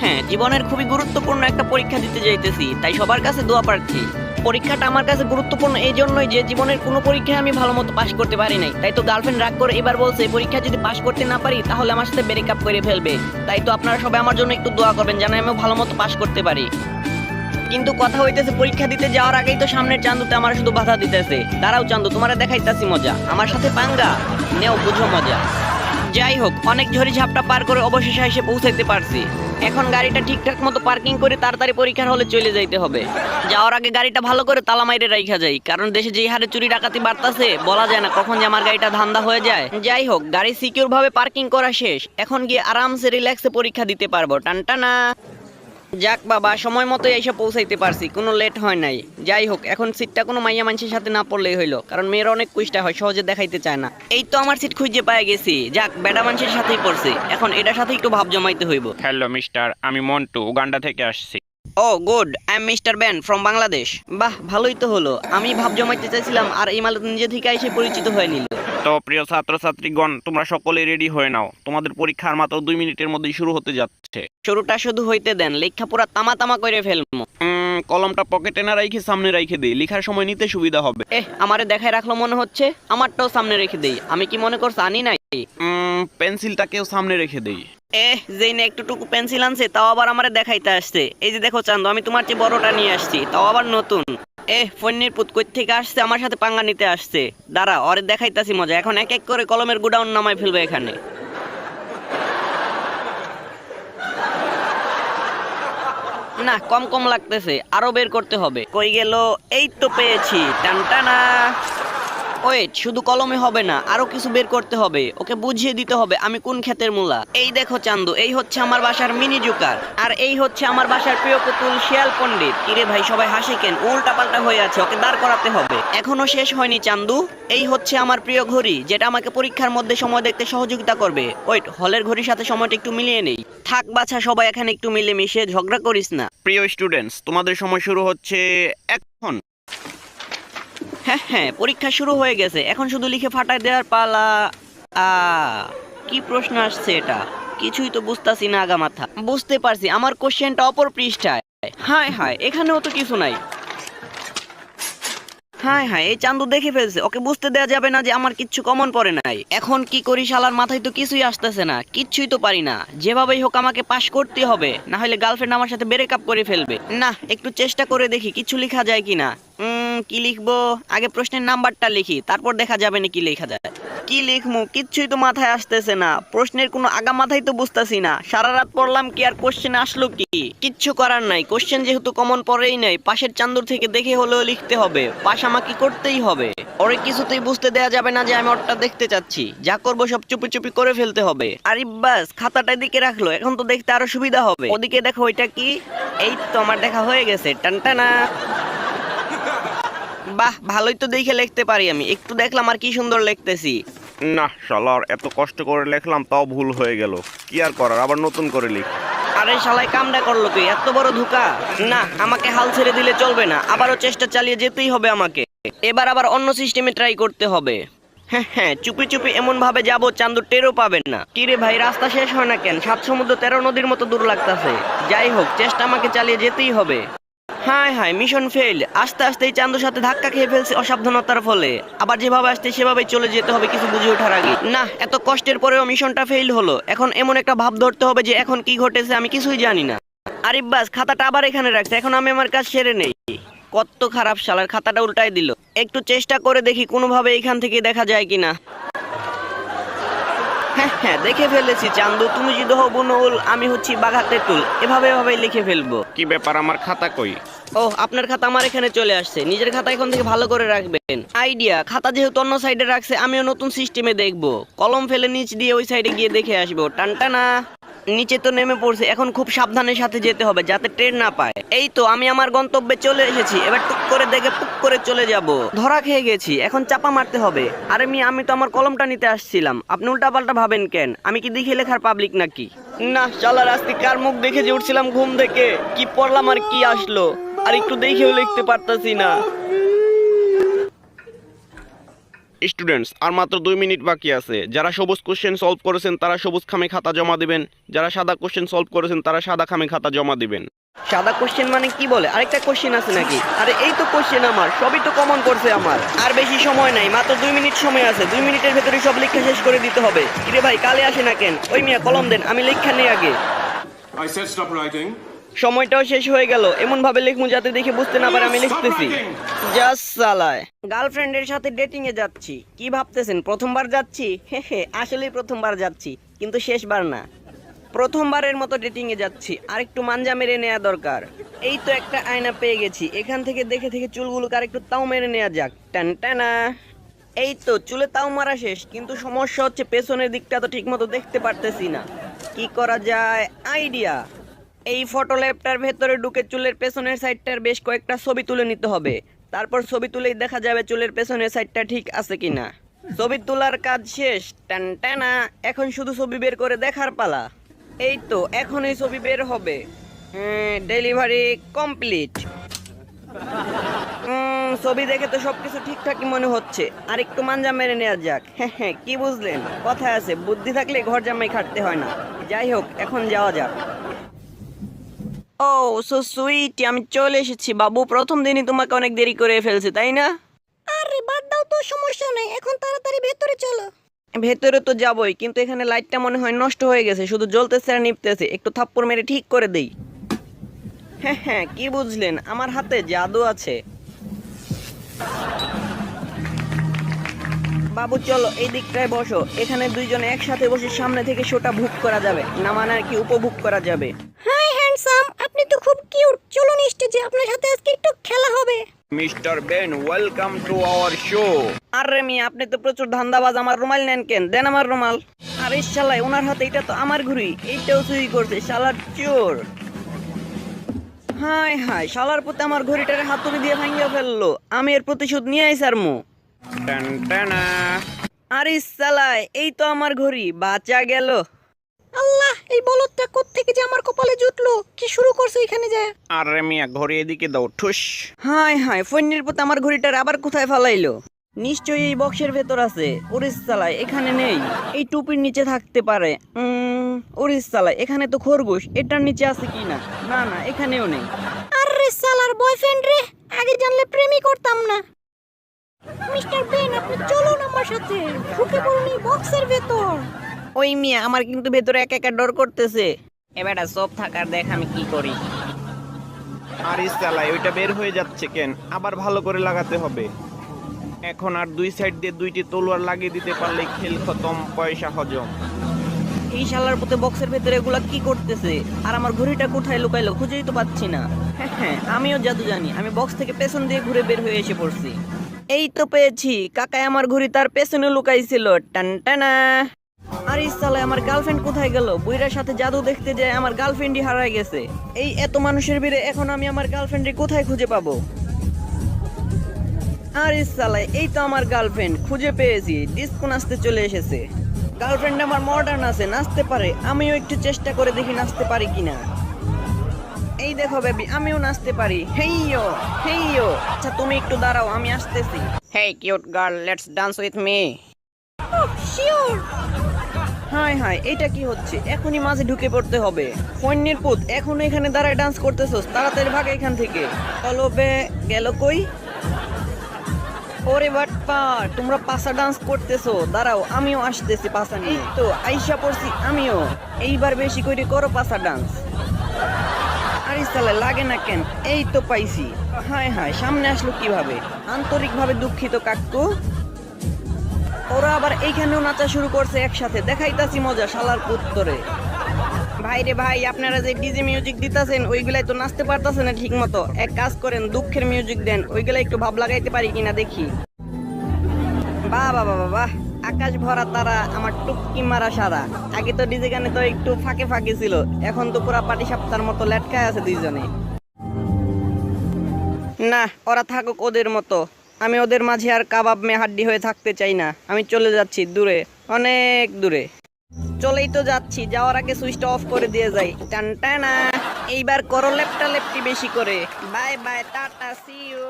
হ্যাঁ, জীবনের খুবই গুরুত্বপূর্ণ একটা পরীক্ষা দিতে যাইতেছি, তাই সবার কাছে দোয়া প্রার্থী। পরীক্ষাটা আমার কাছে গুরুত্বপূর্ণ এই জন্যই যে জীবনের কোনো পরীক্ষায় আমি ভালো মতো পাশ করতে পারি নাই, তাই তো গার্লফ্রেন্ড রাগ করে এবার বলছে পরীক্ষা যদি পাশ করতে না পারি তাহলে আমার সাথে ব্রেক আপ করে ফেলবে। তাই তো আপনারা সবাই আমার জন্য একটু দোয়া করবেন যেন আমি ভালো মতো পাশ করতে পারি। কিন্তু কথা হইতেছে পরীক্ষা দিতে যাওয়ার আগেই তো সামনের চান্দুতে আমার শুধু বাধা দিতেছে। দাঁড়াও চান্দু, তোমারে দেখাইতাছি মজা, আমার সাথে পাঙ্গা নেও, বুঝো মজা। যাই হোক, অনেক ঝড়ি ঝাপটা পার করে অবশেষে এসে পৌঁছাইতে পারছি। এখন গাড়িটা ঠিকঠাক মতো পার্কিং করে তাড়াতাড়ি পরীক্ষার হলে চলে যাইতে হবে। যাওয়ার আগে গাড়িটা ভালো করে তালা মাইরে রাইখা যাই, কারণ দেশে যেই হারে চুরি ডাকাতি বাড়তাছে বলা যায় না কখন যে আমার গাড়িটা ধান্দা হয়ে যায়। যাই হোক, গাড়ি সিকিউর ভাবে পার্কিং করা শেষ, এখন গিয়ে আরামসে রিল্যাক্সে পরীক্ষা দিতে পারবো। টানটানা। যাক বাবা, সময় মতো এসে পৌঁছাইতে পারছি, কোনো লেট হয় নাই। যাই হোক, এখন সিটটা কোনো মাইয়া মানুষের সাথে না পড়লেই হইলো, কারণ মেয়েরা অনেক কুষ্টা হয়, সহজে দেখাইতে চায় না। এই তো আমার সিট খুঁজে পাই গেছি। যাক, বেডা মানুষের সাথেই পড়ছি, এখন এটার সাথে একটু ভাব জমাইতে হইব। হ্যালো মিস্টার, আমি মন্টু, উগান্ডা থেকে আসছি। Oh good, I am mister Bean from Bangladesh. বাহ, ভালোই তো হলো, আমি ভাব জমাইতে চাইছিলাম আর এই মাল নিজে থেকে এসে পরিচিত হয়ে নিল। তো প্রিয় ছাত্রছাত্রীগণ, তোমরা সকলে রেডি হয়ে নাও, তোমাদের পরীক্ষার মাত্র 2 মিনিটের মধ্যেই শুরু হতে যাচ্ছে। শুরুটা শুধু হইতে দেন, লেখা পুরা তামা তামা করে ফেলবো। কলমটা পকেটে না রাইখে সামনে রাইখে দিই, লেখার সময় নিতে সুবিধা হবে। আমারে দেখায় রাখলো মনে হচ্ছে, আমারটাও সামনে রেখে দেই। আমি কি মনে করছ আনি নাই? পেন্সিলটাকেও সামনে রেখে দেই। যেই না একটুটুকু পেন্সিল আনছে তাও আবার আমারে দেখাইতে আসছে। এই যে দেখো চান্দু, আমি তোমার চেয়ে বড়টা নিয়ে আসছি, তাও আবার নতুন। ফোনের পুত কই থেকে আসছে, আমার সাথে পাঙ্গা নিতে আসছে। দাঁড়া, ওরে দেখাইতাছি মজা। এখন এক এক করে কলমের গুডাউন নামাই ফেলবে এখানে। না, কম কম লাগতেছে, আরো বের করতে হবে। কই গেল? এই তো পেয়েছি। টানটানা। ওয়েট, শুধু কলমে হবে না, আরো কিছু বের করতে হবে। ওকে বুঝিয়ে দিতে হবে আমি কোন ক্ষেতের মূলা। এই দেখো চান্দু, এই হচ্ছে আমার বাসার মিনি জুকার, আর এই হচ্ছে আমার বাসার প্রিয় পুতুল শিয়াল পণ্ডিত। কিরে ভাই, সবাই হাসি কেন? উল্টা পাল্টা হয়ে আছে, ওকে দাঁড় করাতে হবে। এখনো শেষ হয়নি চান্দু। এই হচ্ছে আমার প্রিয় ঘড়ি, যেটা আমাকে পরীক্ষার মধ্যে সময় দেখতে সহযোগিতা করবে। ওয়েট, হলের ঘড়ির সাথে সময়টা একটু মিলিয়ে নেই। থাক বাছা, সবাই এখানে একটু মিলেমিশে, ঝগড়া করিস না। প্রিয় স্টুডেন্টস, তোমাদের সময় শুরু হচ্ছে এখন। হ্যাঁ হ্যাঁ, পরীক্ষা শুরু হয়ে গেছে, এখন শুধু লিখে ফাটাই দেওয়ার পালা। কি প্রশ্ন আসছে এটা? কিছুই তো বুঝতাছি না আগা মাথা। বুঝতে পারছি, আমার কোশ্চেনটা অপর পৃষ্ঠায়। হায় হায়, এখানেও তো কিছু নাই। হায় হায়, এই চান্দু দেখে ফেলছে, ওকে বুঝতে দেওয়া যাবে না যে আমার কিচ্ছু কমন পড়ে নাই। এখন কি করি, শালার মাথায় তো কিছুই আসতেছে না, কিচ্ছুই তো পারি না। যেভাবেই হোক আমাকে পাশ করতে হবে, না হলে গার্লফ্রেন্ড আমার সাথে ব্রেক আপ করে ফেলবে। না, একটু চেষ্টা করে দেখি কিছু লেখা যায় কিনা। কি লিখবো? আগে প্রশ্নের নাম্বারটা লিখি, তারপর দেখা যাবে না কি লেখা যায়। কি লিখবো, কিচ্ছুই তো মাথায় আসতেছে না। প্রশ্নের কোনো আগা মাথায় তো বুঝতেছি না। সারা রাত পড়লাম কি আর কোশ্চেন আসলো কি? কিচ্ছু করার নাই, কোশ্চেন যেহেতু কমন পড়েই নাই, পাশের চান্দুর থেকে দেখে হলেও লিখতে হবে। পাশ আমাকে করতেই হবে। ওরে কিছুতেই বুঝতে দেয়া যাবে না যে আমি ওরটা দেখতে চাচ্ছি। যা করবো সব চুপি চুপি করে ফেলতে হবে। আরে বাস, খাতাটা দিকে রাখলো, এখন তো দেখতে আরো সুবিধা হবে। ওদিকে দেখো, ওইটা কি? এই তো আমার দেখা হয়ে গেছে। টানটানা। বাহ, ভালোই তো দেখে লিখতে পারি আমি। একটু দেখলাম আর কি সুন্দর লিখতেছি। না শালার, এত কষ্ট করে লিখলাম তাও ভুল হয়ে গেল। কি আর করার, আবার নতুন করে লিখ। আরে শালাই, কামটা করলো তুই, এত বড় ধোঁকা। না, আমাকে হাল ছেড়ে দিলে চলবে না, আবারও চেষ্টা চালিয়ে যেতেই হবে আমাকে। এবার আবার অন্য সিস্টেমে ট্রাই করতে হবে। হ্যাঁ হ্যাঁ, চুপি চুপি এমন ভাবে যাবো চান্দু টেরও পাবেন না। কিরে ভাই, রাস্তা শেষ হয় না কেন? 7 সমুদ্র 13 নদীর মতো দূর লাগতাছে। যাই হোক, চেষ্টা আমাকে চালিয়ে যেতেই হবে। হায় হায়, মিশন ফেল। আস্তে আস্তে এই চান্দুর সাথে ধাক্কা খেয়ে ফেলছে অসাবধানতার ফলে। আবার যেভাবে আসতে সেভাবেই চলে যেতে হবে কিছু বুঝে ওঠার আগে। না, এত কষ্টের পরেও মিশনটা ফেল হলো। এখন এমন একটা ভাব ধরতে হবে যে এখন কি ঘটেছে আমি কিছুই জানি না। আরে বাস, খাতাটা আবার এখানে রাখছে, এখন আমি আমার কাজ সেরে নেই। কত খারাপ শালার, খাতাটা উল্টাই দিল। একটু চেষ্টা করে দেখি কোনোভাবে এখান থেকে দেখা যায় কিনা। হ্যাঁ হ্যাঁ, দেখে ফেলেছি চান্দু, তুমি যদি হও বুনুল, আমি হচ্ছি বাঘা তেঁতুল। এভাবে লিখে ফেলবো। কি ব্যাপার, আমার খাতা কই? ও, আপনার খাতা আমার এখানে চলে আসছে। নিজের খাতা এখন থেকে ভালো করে রাখবেন। আইডিয়া, খাতা যেহেতু অন্য সাইডে রাখছে, আমিও নতুন সিস্টেমে দেখবো। কলম ফেলে নিচ দিয়ে ওই সাইডে গিয়ে দেখে আসবো। টানটানা। নিচে তো নেমে পড়ছে, এখন খুব সাবধানের সাথে যেতে হবে যাতে ট্রেন না পায়। এই তো আমি আমার গন্তব্যে চলে এসেছি, এবার টুক করে দেখে পুক করে চলে যাব। ধরা খেয়ে গেছি, এখন চাপা মারতে হবে। আরে আমি তো আমার কলমটা নিতে আসছিলাম, আপনি উল্টাপাল্টা ভাবেন কেন? আমি কি দেখে লেখার পাবলিক নাকি? না শালা, রাস্তি কার মুখ দেখে যে উঠছিলাম ঘুম থেকে, কি পড়লাম আর কি আসলো, আর একটু দেখেও লিখতে পারতাছি না। স্টুডেন্টস আর মাত্র 2 মিনিট বাকি আছে। যারা সবুজ কোশ্চেন সলভ করেছেন তারা সবুজ খামে খাতা জমা দিবেন, যারা সাদা কোশ্চেন সলভ করেছেন তারা সাদা খামে খাতা জমা দিবেন। সাদা কোশ্চেন মানে কি বলে? আরেকটা কোশ্চেন আছে নাকি? আরে এই তো কোশ্চেন আমার, সবই তো কমন করছে আমার। আর বেশি সময় নাই, মাত্র 2 মিনিট সময় আছে। 2 মিনিটের ভেতরে সব লেখা শেষ করে দিতে হবে। কিরে ভাই, কালে আসে না কেন? ওই মিয়া কলম দেন, আমি লেখা নেই আগে। I said stop writing. সময়টাও শেষ হয়ে গেল, এমন ভাবে লিখমু যাতে দেখে বুঝতে না পারে আমি লিখতেছি। জাস্ট সালায়। গার্লফ্রেন্ডের সাথে ডেটিং এ যাচ্ছি। কি ভাবতেছেন প্রথমবার যাচ্ছি? হে আসলেই প্রথমবার যাচ্ছি, কিন্তু শেষবার না। প্রথমবারের মতো ডেটিং এ যাচ্ছি, আর একটু মাঞ্জা মেরে নেওয়া দরকার। এই তো একটা আয়না পেয়ে গেছি, এখান থেকে দেখে থেকে চুলগুলোকে আর একটু তাও মেরে নেওয়া যাক। টান টানা। এই তো চুলে তাও মারা শেষ, কিন্তু সমস্যা হচ্ছে পেছনের দিকটা তো ঠিক মতো দেখতে পারতেছি না। কি করা যায়? আইডিয়া। এই ফটো ল্যাবটার ভেতরে ঢুকে চুলের পেছনের সাইডটার বেশ কয়েকটা ছবি তুলে নিতে হবে। তারপর ছবি তুলেই দেখা যাবে চুলের পেছনের সাইডটা ঠিক আছে কিনা। ছবি তোলার কাজ শেষ। টান টানা। এখন শুধু ছবি বের করে দেখার পালা। এই তো এখন এই ছবি বের হবে। Delivery complete. ছবি দেখে তো সবকিছু ঠিকঠাকই মনে হচ্ছে, আর একটু মাঞ্জা মেরে নেওয়া যাক। হ্যাঁ, কি বুঝলেন? কথা আছে, বুদ্ধি থাকলে ঘর জামাই খাটতে হয় না। যাই হোক, এখন যাওয়া যাক। ও সো সুইট, আমি চলে এসেছি বাবু। প্রথম দিনই তোমাকে অনেক দেরি করে ফেলছি, তাই না? আরে বাদ দাও তো, সমস্যা নেই, এখন তাড়াতাড়ি ভেতরে চলো। ভেতরে তো যাবই, কিন্তু এখানে লাইটটা মনে হয় নষ্ট হয়ে গেছে, শুধু জ্বলতেছে আর নিভতেছে। একটু থাপ্পড় মেরে ঠিক করে দেই। হ্যাঁ, কি বুঝলেন? আমার হাতে জাদু আছে। বাবু চলো, এই দিকটায় বসো। এখানে দুইজনে একসাথে বসে সামনে থেকে শোটা ভোগ করা যাবে, না মানে আর কি উপভোগ করা যাবে। হাই হ্যান্ডসাম, আপনি তো খুব কিউট। চলুন স্টেজে, আপনার সাথে আজকে একটু খেলা হবে। Mister Ben, welcome to our show. আরে মিয়া, আপনি তো প্রচুর ধান্দাবাজ। আমার রুমাল নেন কেন? দেন আমার রুমাল। আরে শালাই, ওনার হাতে এটা তো আমার ঘড়ি, এইটাও চুরি করছে শালার চোর। হাই শালার পুতে আমার ঘড়িটারে হাতুড়ি দিয়ে ভাঙিয়ে ফেললো। আমি এর প্রতিশোধ নিয়ে আইছি আর মু। টান টানা। আরে শালাই, এই তো আমার ঘড়ি, বাঁচা গেল। আল্লাহ, এই বলদটা কোত্থেকে যে আমার কপালে জুটলো। কি শুরু করছো এখানে যায়? আরে মিয়া, ঘড়ি এদিকে দাও। ঠুস। হাই ফোনের পুতে আমার ঘড়িটার আবার কোথায় ফালাইলো? নিশ্চয়ই এই বক্সের ভেতর আছে। ওরিস চালায়, এখানে নেই। এই টুপির নিচে থাকতে পারে। ওরিস চালায়, এখানে তো খরগোশ, এটার নিচে আছে কি না? না, এখানেও নেই। আরে সালার বয়ফ্রেন্ড রে, আগে জানলে প্রেমই করতাম না। মিস্টার বেন, আপনি চলুন আমার সাথে। ঢুকে পড়ুন এই বক্সের ভেতর। ওই মিয়া, আমার কিন্তু ভেতরে একা ডর করতেছে। এবারে সব থাকার দেখ আমি কি করি। আর চালাই, ওইটা বের হয়ে যাচ্ছে কেন? আবার ভালো করে লাগাতে হবে। এখন আর দুই সাইড দিয়ে 2টি তলোয়ার লাগিয়ে দিতে পারলে খেল খতম, পয়সা হজম। এই শালার পুতে বক্সের ভেতরে এগুলা কি করতেছে? আর আমার ঘড়িটা কোথায় লুকাইলো? খুঁজেই তো পাচ্ছি না। হ্যাঁ, আমিও জাদু জানি। আমি বক্স থেকে পেছন দিয়ে ঘুরে বের হয়ে এসে পড়ছি। এই তো পেয়েছি। কাকাই আমার ঘড়ি তার পেছনে লুকাইছিল। টান টানা। আর ইসালে, আমার গার্লফ্রেন্ড কোথায় গেল? বুইরার সাথে জাদু দেখতে যায় আমার গার্লফ্রেন্ডই হারায় গেছে। এই এত মানুষের ভিড়ে এখন আমি আমার গার্লফ্রেন্ডে কোথায় খুঁজে পাবো? আর ইসালে, এই তো আমার গার্লফ্রেন্ড, খুঁজে পেয়েছি। ডিস্কো নাচতে চলে এসেছে। গার্লফ্রেন্ড আমার মডার্ন আছে, নাচতে পারে। আমিও একটু চেষ্টা করে দেখি নাচতে পারি কিনা। এই দেখো বেবি, আমিও নাচতে পারি। হেইয়ো। আচ্ছা তুমি একটু দাঁড়াও, আমি আসতেছি। Hey cute girl, let's dance with me. Oh sure. Hi এটা কি হচ্ছে? এখনই মাঝে ঢুকে পড়তে হবে। ফোনের পুত, এখনো এখানে দাঁড়ায় ডান্স করতেছস? তাড়াতাড়ি ভাগ এখান থেকে। চলো বে, গেল কই? ওরে বাটপা, তোমরা পাসা ডান্স করতেছো? দাঁড়াও, আমিও আসতেছি পাসা নিয়ে। এই তো আইসা পড়ছি আমিও। এইবার বেশি করে করো পাসা ডান্স। আরে সালা, লাগে না কেন? এই তো পাইছি। হাই সামনে আসলো কিভাবে? আন্তরিকভাবে দুঃখিত কাকু। ওরা আবার এইখানেও নাচা শুরু করছে একসাথে। দেখাইতাছি মজা শালার পুত্তরে। ভাই রে ভাই, আপনারা যে ডিজে মিউজিক দিতাছেন ওইগুলাই তো নাচতে পারতাছেন না ঠিক মতো। এক কাজ করেন, দুঃখের মিউজিক দেন, ওইগুলা একটু ভাব লাগাইতে পারি কিনা দেখি। বাহ, আকাশ ভরা তারা, আমার টুপকি মারা সারা। আগে তো ডিজে গানে তো একটু ফাঁকে ছিল, এখন তো পুরা পাটি সাপ্তার মতো লেটকায় আছে দুইজনে। না, ওরা থাকুক ওদের মতো। আমি ওদের মাঝে আর কাবাব মে হাড্ডি হয়ে থাকতে চাই না। আমি চলে যাচ্ছি দূরে, অনেক দূরে। চলেই তো যাচ্ছি, যাওয়ার আগে সুইচটা অফ করে দিয়ে যাই। টান টানা। এইবার করো লেপটা লেপটি বেশি করে। Bye tata, see you.